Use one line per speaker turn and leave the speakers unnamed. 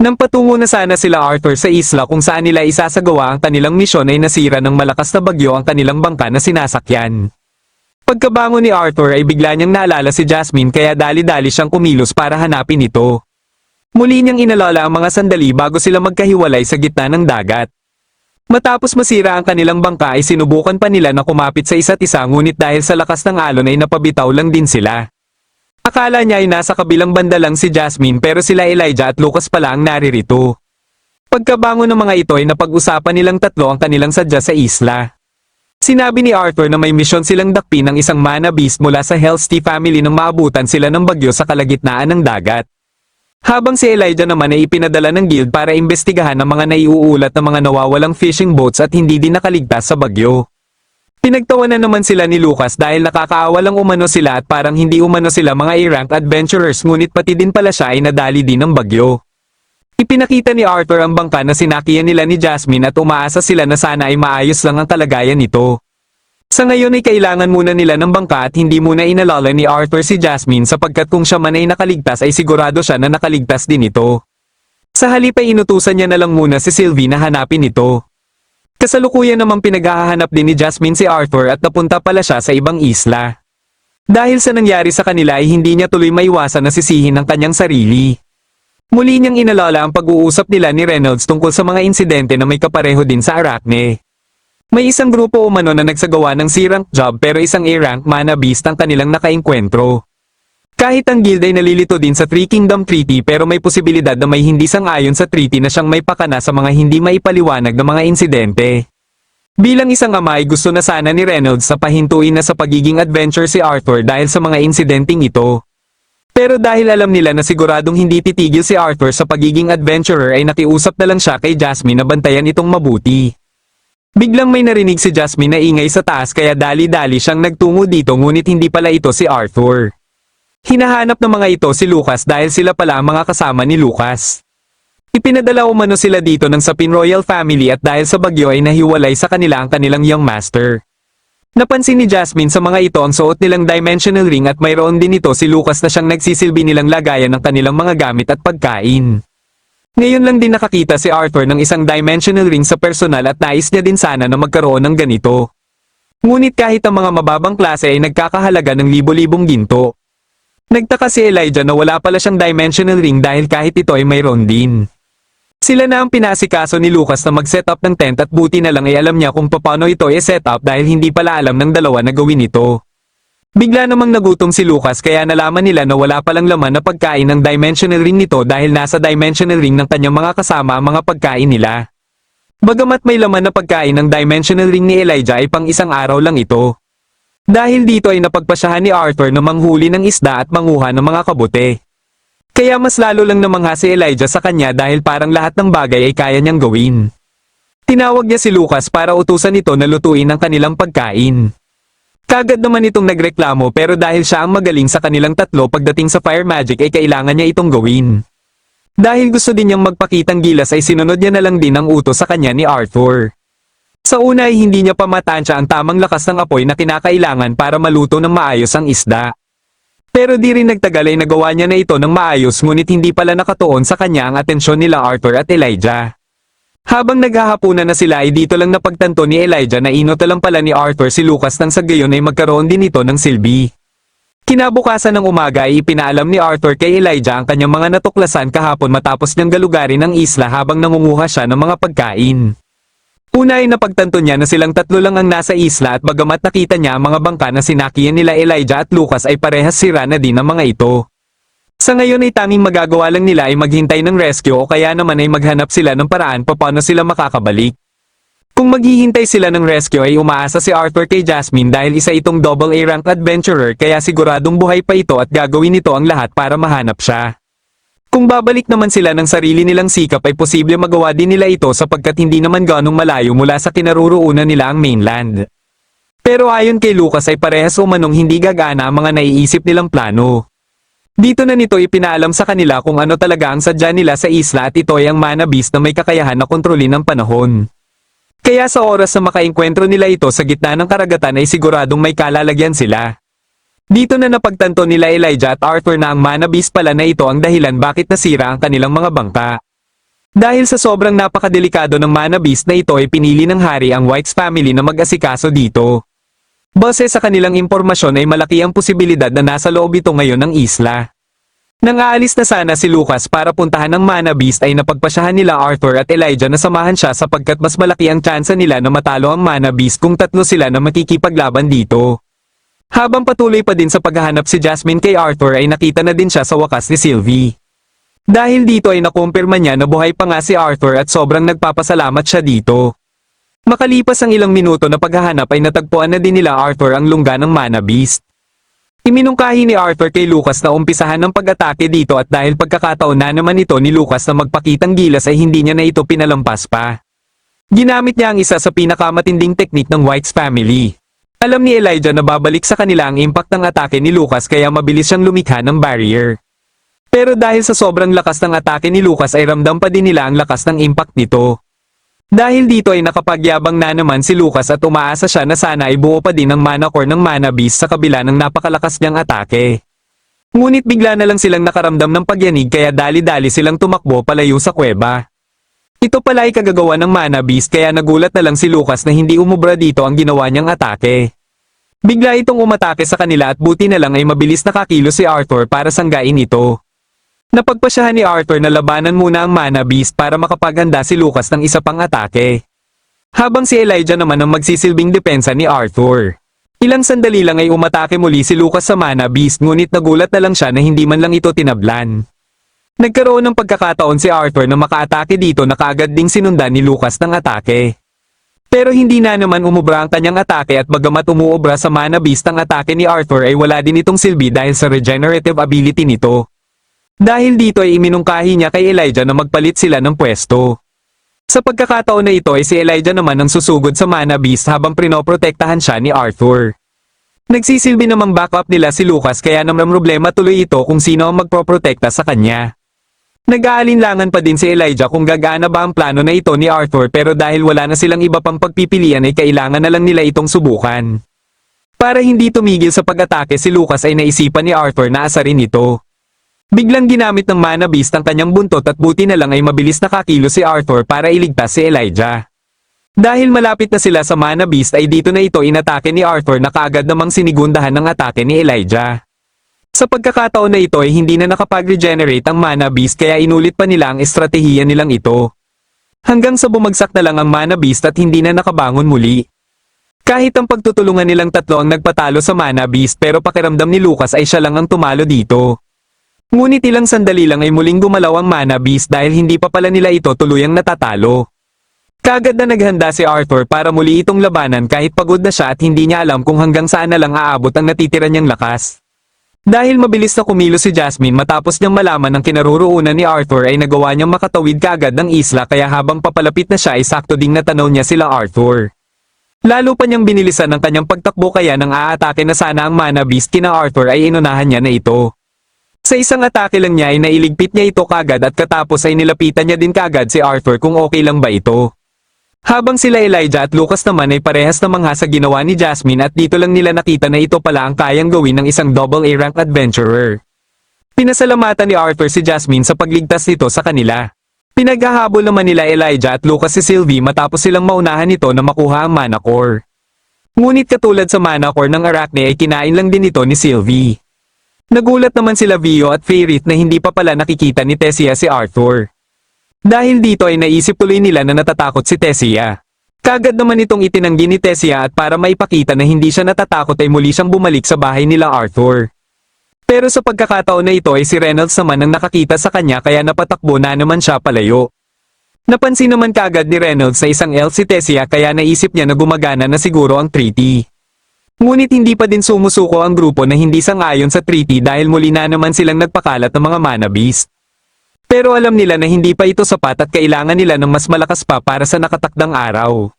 Nang patungo na sana sila Arthur sa isla kung saan nila isasagawa ang kanilang misyon ay nasira ng malakas na bagyo ang kanilang bangka na sinasakyan. Pagkabangon ni Arthur ay bigla niyang naalala si Jasmine kaya dali-dali siyang kumilos para hanapin ito. Muli niyang inalala ang mga sandali bago sila magkahiwalay sa gitna ng dagat. Matapos masira ang kanilang bangka ay sinubukan pa nila na kumapit sa isa't isa ngunit dahil sa lakas ng alon ay napabitaw lang din sila. Akala niya ay nasa kabilang banda lang si Jasmine pero sila Elijah at Lucas pala ang naririto. Pagkabangon ng mga ito ay napag-usapan nilang tatlo ang kanilang sadya sa isla. Sinabi ni Arthur na may misyon silang dakpin ng isang mana beast mula sa Hell's Tea family nang maabutan sila ng bagyo sa kalagitnaan ng dagat. Habang si Elijah naman ay ipinadala ng guild para imbestigahan ang mga naiuulat na mga nawawalang fishing boats at hindi din nakaligtas sa bagyo. Pinagtawanan naman sila ni Lucas dahil nakakaawa lang umano sila at parang hindi umano sila mga A-rank adventurers ngunit pati din pala siya ay nadali din ng bagyo. Ipinakita ni Arthur ang bangka na sinakyan nila ni Jasmine at umaasa sila na sana ay maayos lang ang kalagayan nito. Sa ngayon ay kailangan muna nila ng bangka at hindi muna inalala ni Arthur si Jasmine sapagkat kung siya man ay nakaligtas ay sigurado siya na nakaligtas din ito. Sa halip ay inutusan niya na lang muna si Sylvie na hanapin ito. Kasalukuyan namang pinaghahanap din ni Jasmine si Arthur at napunta pala siya sa ibang isla. Dahil sa nangyari sa kanila ay hindi niya tuloy maiwasan na sisihin ang kanyang sarili. Muli niyang inalala ang pag-uusap nila ni Reynolds tungkol sa mga insidente na may kapareho din sa Arachne. May isang grupo umano na nagsagawa ng C-rank job pero isang A-rank mana beast ang kanilang nakaengkwentro. Kahit ang guild ay nalilito din sa Three Kingdom Treaty pero may posibilidad na may hindi sang-ayon sa treaty na siyang may pakana sa mga hindi maipaliwanag na mga insidente. Bilang isang ama ay gusto na sana ni Reynolds sa pahintuin na sa pagiging adventure si Arthur dahil sa mga insidenteng ito. Pero dahil alam nila na siguradong hindi titigil si Arthur sa pagiging adventurer ay nakiusap na lang siya kay Jasmine na bantayan itong mabuti. Biglang may narinig si Jasmine na ingay sa taas kaya dali-dali siyang nagtungo dito ngunit hindi pala ito si Arthur. Hinahanap ng mga ito si Lucas dahil sila pala ang mga kasama ni Lucas. Ipinadala umano sila dito ng Sapin Royal Family at dahil sa bagyo ay nahiwalay sa kanila ang kanilang young master. Napansin ni Jasmine sa mga ito ang suot nilang dimensional ring at mayroon din ito si Lucas na siyang nagsisilbi nilang lagayan ng kanilang mga gamit at pagkain. Ngayon lang din nakakita si Arthur ng isang dimensional ring sa personal at nais niya din sana na magkaroon ng ganito. Ngunit kahit ang mga mababang klase ay nagkakahalaga ng libo-libong ginto. Nagtaka si Elijah na wala pala siyang dimensional ring dahil kahit ito ay mayroon din. Sila na ang pinasikaso ni Lucas na mag-set up ng tent at buti na lang ay alam niya kung paano ito i-set up dahil hindi pala alam ng dalawa na gawin ito. Bigla namang nagutom si Lucas kaya nalaman nila na wala palang laman na pagkain ng dimensional ring nito dahil nasa dimensional ring ng kanyang mga kasama ang mga pagkain nila. Bagamat may laman na pagkain ng dimensional ring ni Elijah ay pang isang araw lang ito. Dahil dito ay napagpasyahan ni Arthur na manghuli ng isda at manguha ng mga kabute. Kaya mas lalo lang namangha si Elijah sa kanya dahil parang lahat ng bagay ay kaya niyang gawin. Tinawag niya si Lucas para utusan ito na lutuin ang kanilang pagkain. Kagad naman itong nagreklamo pero dahil siya ang magaling sa kanilang tatlo pagdating sa fire magic ay kailangan niya itong gawin. Dahil gusto din niyang magpakitang gilas ay sinunod niya na lang din ang utos sa kanya ni Arthur. Sa una ay hindi niya pamatansya ang tamang lakas ng apoy na kinakailangan para maluto ng maayos ang isda. Pero di rin nagtagal ay nagawa niya na ito ng maayos ngunit hindi pala nakatuon sa kanya ang atensyon nila Arthur at Elijah. Habang naghahapunan na sila ay dito lang napagtanto ni Elijah na inota lang pala ni Arthur si Lucas nang sa gayon ay magkaroon din ito ng silbi. Kinabukasan ng umaga ay ipinaalam ni Arthur kay Elijah ang kanyang mga natuklasan kahapon matapos niyang galugarin ang isla habang nangunguha siya ng mga pagkain. Una ay napagtanto niya na silang tatlo lang ang nasa isla at bagamat nakita niya ang mga bangka na sinakihan nila Elijah at Lucas ay parehas sira na din ang mga ito. Sa ngayon ay tanging magagawa lang nila ay maghintay ng rescue o kaya naman ay maghanap sila ng paraan paano sila makakabalik. Kung maghihintay sila ng rescue ay umaasa si Arthur kay Jasmine dahil isa itong double A rank adventurer kaya siguradong buhay pa ito at gagawin nito ang lahat para mahanap siya. Kung babalik naman sila ng sarili nilang sikap ay posible magawa din nila ito sapagkat hindi naman ganong malayo mula sa kinaroroonan nila ang mainland. Pero ayon kay Lucas ay parehas umanong hindi gagana ang mga naiisip nilang plano. Dito na nito ipinaalam sa kanila kung ano talaga ang sadya nila sa isla at ito ay ang mana beast na may kakayahan na kontrolin ang panahon. Kaya sa oras na makaengkwentro nila ito sa gitna ng karagatan ay siguradong may kalalagyan sila. Dito na napagtanto nila Elijah at Arthur na ang mana beast pala na ito ang dahilan bakit nasira ang kanilang mga bangka. Dahil sa sobrang napakadelikado ng mana beast na ito ay pinili ng hari ang Whites family na mag-asikaso dito. Base sa kanilang impormasyon ay malaki ang posibilidad na nasa loob ito ngayon ng isla. Nang aalis na sana si Lucas para puntahan ng mana beast ay napagpasyahan nila Arthur at Elijah na samahan siya sapagkat mas malaki ang tsansa nila na matalo ang mana beast kung tatlo sila na makikipaglaban dito. Habang patuloy pa din sa paghahanap si Jasmine kay Arthur ay nakita na din siya sa wakas ni Sylvie. Dahil dito ay nakumpirma niya na buhay pa nga si Arthur at sobrang nagpapasalamat siya dito. Makalipas ang ilang minuto na paghahanap ay natagpuan na din nila Arthur ang lungga ng mana beast. Iminungkahi ni Arthur kay Lucas na umpisahan ng pag-atake dito at dahil pagkakataon na naman ito ni Lucas na magpakitang gilas ay hindi niya na ito pinalampas pa. Ginamit niya ang isa sa pinakamatinding teknik ng Whites family. Alam ni Elijah na babalik sa kanila ang impact ng atake ni Lucas kaya mabilis siyang lumikha ng barrier. Pero dahil sa sobrang lakas ng atake ni Lucas ay ramdam pa din nila ang lakas ng impact nito. Dahil dito ay nakapagyabang na naman si Lucas at umaasa siya na sana ay buo pa din ang mana core ng mana beast sa kabila ng napakalakas niyang atake. Ngunit bigla na lang silang nakaramdam ng pagyanig kaya dali-dali silang tumakbo palayo sa kuweba. Ito pala ay kagagawa ng mana beast kaya nagulat na lang si Lucas na hindi umubra dito ang ginawa niyang atake. Bigla itong umatake sa kanila at buti na lang ay mabilis nakakilo si Arthur para sanggain ito. Napagpasyahan ni Arthur na labanan muna ang mana beast para makapaghanda si Lucas ng isa pang atake. Habang si Elijah naman ang magsisilbing depensa ni Arthur. Ilang sandali lang ay umatake muli si Lucas sa mana beast ngunit nagulat na lang siya na hindi man lang ito tinablan. Nagkaroon ng pagkakataon si Arthur na makaatake dito na kaagad ding sinundan ni Lucas ng atake. Pero hindi na naman umubra ang kanyang atake at bagamat umuobra sa mana beast ang atake ni Arthur ay wala din itong silbi dahil sa regenerative ability nito. Dahil dito ay iminungkahi niya kay Elijah na magpalit sila ng pwesto. Sa pagkakataon na ito ay si Elijah naman ang susugod sa mana beast habang prinoprotektahan siya ni Arthur. Nagsisilbi namang backup nila si Lucas kaya namang problema tuloy ito kung sino ang magproprotekta sa kanya. Nag-aalinlangan pa din si Elijah kung gagana ba ang plano na ito ni Arthur pero dahil wala na silang iba pang pagpipilian ay kailangan na lang nila itong subukan. Para hindi tumigil sa pag-atake si Lucas ay naisipan ni Arthur na asarin ito. Biglang ginamit ng mana beast ang kanyang buntot at buti na lang ay mabilis nakakilo si Arthur para iligtas si Elijah. Dahil malapit na sila sa mana beast ay dito na ito inatake ni Arthur na kaagad namang sinigundahan ng atake ni Elijah. Sa pagkakataon na ito ay hindi na nakapag-regenerate ang mana beast kaya inulit pa nila ang estratehiya nilang ito. Hanggang sa bumagsak na lang ang mana beast at hindi na nakabangon muli. Kahit ang pagtutulungan nilang tatlo ang nagpatalo sa mana beast pero pakiramdam ni Lucas ay siya lang ang tumalo dito. Ngunit ilang sandali lang ay muling gumalaw ang mana beast dahil hindi pa pala nila ito tuluyang natatalo. Kaagad na naghanda si Arthur para muli itong labanan kahit pagod na siya at hindi niya alam kung hanggang saan na lang aabot ang natitira niyang lakas. Dahil mabilis na kumilos si Jasmine matapos niyang malaman ang kinaroroonan ni Arthur ay nagawa niyang makatawid kaagad ng isla kaya habang papalapit na siya ay sakto ding natanaw niya sila Arthur. Lalo pa niyang binilisan ang kanyang pagtakbo kaya nang aatake na sana ang mana beast kina Arthur ay inunahan niya na ito. Sa isang atake lang niya ay nailigpit niya ito kagad at katapos ay nilapitan niya din kagad si Arthur kung okay lang ba ito. Habang sila Elijah at Lucas naman ay parehas na mangha sa ginawa ni Jasmine at dito lang nila nakita na ito pala ang kayang gawin ng isang double A rank adventurer. Pinasalamatan ni Arthur si Jasmine sa pagligtas nito sa kanila. Pinaghahabol naman nila Elijah at Lucas si Sylvie matapos silang maunahan nito na makuha ang mana core. Ngunit katulad sa mana core ng Arachne ay kinain lang din ito ni Sylvie. Nagulat naman sila Vio at Fairit na hindi pa pala nakikita ni Tessia si Arthur. Dahil dito ay naisip tuloy nila na natatakot si Tessia. Kagad naman itong itinanggi ni Tessia at para maipakita na hindi siya natatakot ay muli siyang bumalik sa bahay nila Arthur. Pero sa pagkakataon na ito ay si Reynolds naman ang nakakita sa kanya kaya napatakbo na naman siya palayo. Napansin naman kagad ni Reynolds na isang elf si Tessia kaya naisip niya na gumagana na siguro ang treaty. Ngunit hindi pa din sumusuko ang grupo na hindi sang-ayon sa treaty dahil muli na naman silang nagpakalat ng mga mana beast. Pero alam nila na hindi pa ito sapat at kailangan nila ng mas malakas pa para sa nakatakdang araw.